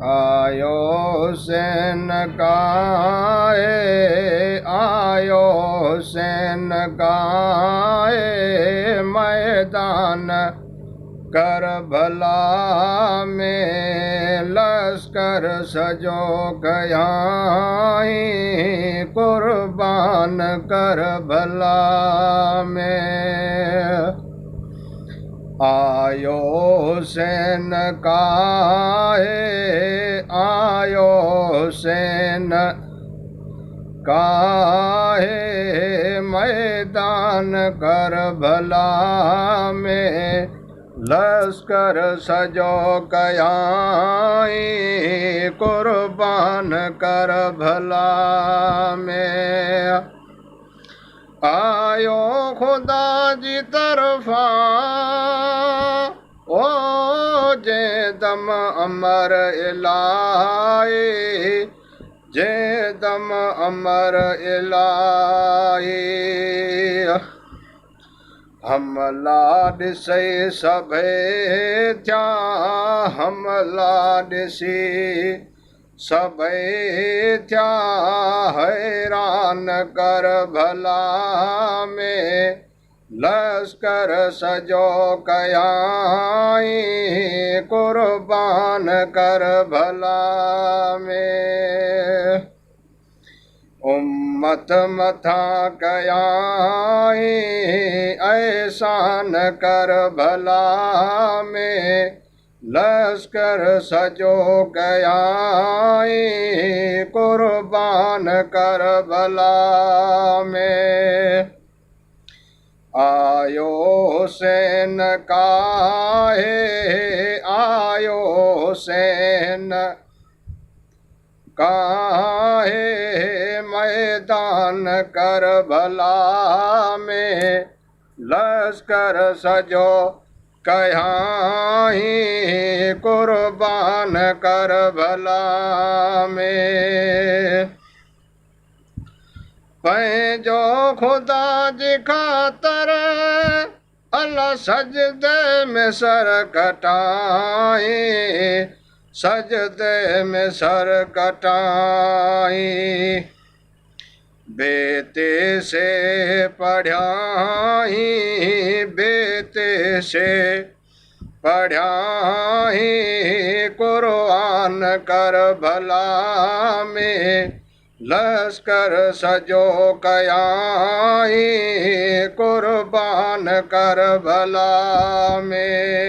आयो सैन गाए, आयो सैन गाए, मैदान करबला में लश्कर सजो गयाई, कुर्बान करबला में। आयो हुसैन काहे, आयो हुसैन काहे, मैदान करबला में लश्कर सजो गयाई, कुर्बान करबला में। आयो खुदा जी तरफा ओ जे दम अमर इलाही, जे दम अमर इलाही। हमला ॾिसे सभे थिया, हमला ॾिसी सभई थिया हैरान करबला में, लश्कर सजो कयाई, कुर्बान करबला में। उम्मत मथा कयाई एहसान करबला में, लश्कर सजो गयाई, कुर्बान करबला में। आयो हुसैन काहे, आयो हुसैन काहे, मैदान करबला में लश्कर सजो कयाई, कुर्बान करबला में। पंहिंजो ख़ुदा जी ख़ातिर अल्लाह सजदे में सर कटाई, सजदे में सर कटाई। बेते से पढ़ाई, बेते से पढ़ाई, कुरान करबला में लश्कर सजो कयाई, कुर्बान करबला में।